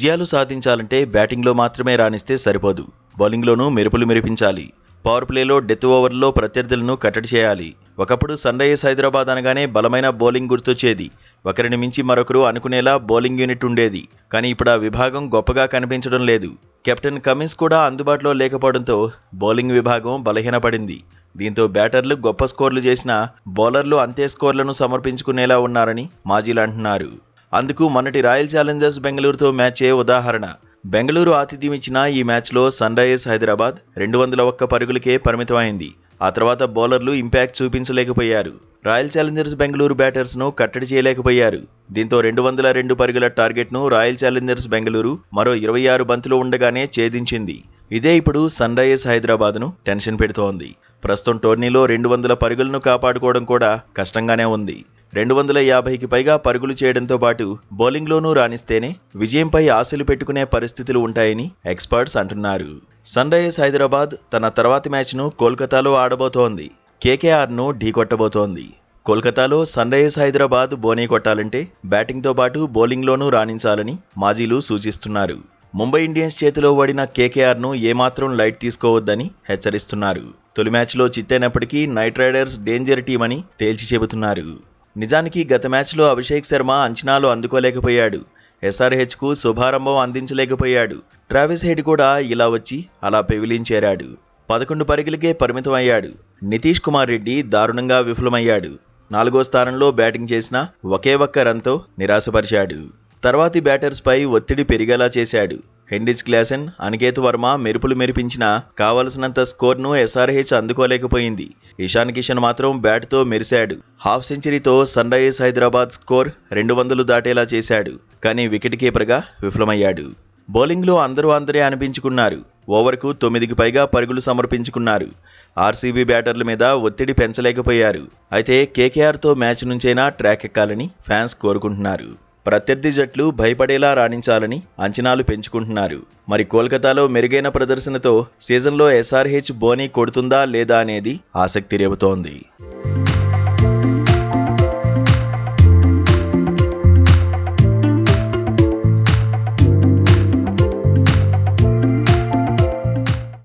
విజయాలు సాధించాలంటే బ్యాటింగ్లో మాత్రమే రాణిస్తే సరిపోదు, బౌలింగ్లోనూ మెరుపులు మెరిపించాలి. పవర్ ప్లేలో డెత్ ఓవర్లో ప్రత్యర్థులను కట్టడి చేయాలి. ఒకప్పుడు సన్ రైజర్స్ హైదరాబాద్ అనగానే బలమైన బౌలింగ్ గుర్తొచ్చేది. ఒకరిని మించి మరొకరు అనుకునేలా బౌలింగ్ యూనిట్ ఉండేది. కానీ ఇప్పుడు ఆ విభాగం గొప్పగా కనిపించడం లేదు. కెప్టెన్ కమిన్స్ కూడా అందుబాటులో లేకపోవడంతో బౌలింగ్ విభాగం బలహీనపడింది. దీంతో బ్యాటర్లు గొప్ప స్కోర్లు చేసినా బౌలర్లు అంతే స్కోర్లను సమర్పించుకునేలా ఉన్నారని మాజీలు అంటున్నారు. అందుకు మొన్నటి రాయల్ ఛాలెంజర్స్ బెంగళూరుతో మ్యాచే ఉదాహరణ. బెంగళూరు ఆతిథ్యం ఇచ్చిన ఈ మ్యాచ్లో సన్ రైజర్స్ హైదరాబాద్ 201 పరుగులకే పరిమితమైంది. ఆ తర్వాత బౌలర్లు ఇంపాక్ట్ చూపించలేకపోయారు. రాయల్ ఛాలెంజర్స్ బెంగళూరు బ్యాటర్స్ను కట్టడి చేయలేకపోయారు. దీంతో 202 పరుగుల టార్గెట్ను రాయల్ ఛాలెంజర్స్ బెంగళూరు మరో 26 బంతులు ఉండగానే ఛేదించింది. ఇదే ఇప్పుడు సన్ రైజర్స్ హైదరాబాద్ను టెన్షన్ పెడుతోంది. ప్రస్తుతం టోర్నీలో 200 పరుగులను కాపాడుకోవడం కూడా కష్టంగానే ఉంది. 250కి పైగా పరుగులు చేయడంతో పాటు బౌలింగ్లోనూ రాణిస్తేనే విజయంపై ఆశలు పెట్టుకునే పరిస్థితులు ఉంటాయని ఎక్స్పర్ట్స్ అంటున్నారు. సన్ రైజర్స్ హైదరాబాద్ తన తర్వాతి మ్యాచ్ను కోల్కతాలో ఆడబోతోంది. కేకేఆర్ను ఢీకొట్టబోతోంది. కోల్కతాలో సన్ రైజర్స్ హైదరాబాద్ బోనీ కొట్టాలంటే బ్యాటింగ్తో పాటు బౌలింగ్లోనూ రాణించాలని మాజీలు సూచిస్తున్నారు. ముంబై ఇండియన్స్ చేతిలో ఓడిన కేకేఆర్ను ఏమాత్రం లైట్ తీసుకోవద్దని హెచ్చరిస్తున్నారు. తొలి మ్యాచ్లో చిత్తైనప్పటికీ నైట్ రైడర్స్ డేంజర్ టీం అని తేల్చి చెబుతున్నారు. నిజానికి గత మ్యాచ్లో అభిషేక్ శర్మ అంచనాలు అందుకోలేకపోయాడు. ఎస్ఆర్హెచ్కు శుభారంభం అందించలేకపోయాడు. ట్రావిస్ హెడ్ కూడా ఇలా వచ్చి అలా పెవిలియన్ చేరాడు. 11 పరుగులకే పరిమితమయ్యాడు. నితీష్ కుమార్ రెడ్డి దారుణంగా విఫలమయ్యాడు. 4వ స్థానంలో బ్యాటింగ్ చేసిన ఒకే ఒక్క రన్తో నిరాశపరిచాడు. తర్వాతి బ్యాటర్స్పై ఒత్తిడి పెరిగేలా చేశాడు. హెన్రిచ్ క్లాసెన్, అనికేత్ వర్మ మెరుపులు మెరిపించినా కావలసినంత స్కోర్ను ఎస్ఆర్హెచ్ అందుకోలేకపోయింది. ఇషాన్ కిషన్ మాత్రం బ్యాట్తో మెరిశాడు. హాఫ్ సెంచరీతో సన్ రైజర్స్ హైదరాబాద్ స్కోర్ 200 దాటేలా చేశాడు. కానీ వికెట్ కీపర్గా విఫలమయ్యాడు. బౌలింగ్లో అందరే అనిపించుకున్నారు. ఓవర్కు 9కి పైగా పరుగులు సమర్పించుకున్నారు. ఆర్సీబీ బ్యాటర్ల మీద ఒత్తిడి పెంచలేకపోయారు. అయితే కేకేఆర్తో మ్యాచ్ నుంచైనా ట్రాక్ ఎక్కాలని ఫ్యాన్స్ కోరుకుంటున్నారు. ప్రత్యర్థి జట్లు భయపడేలా రాణించాలని అంచనాలు పెంచుకుంటున్నారు. మరి కోల్కతాలో మెరుగైన ప్రదర్శనతో సీజన్లో ఎస్ఆర్హెచ్ బోనీ కొడుతుందా లేదా అనేది ఆసక్తి రేపుతోంది.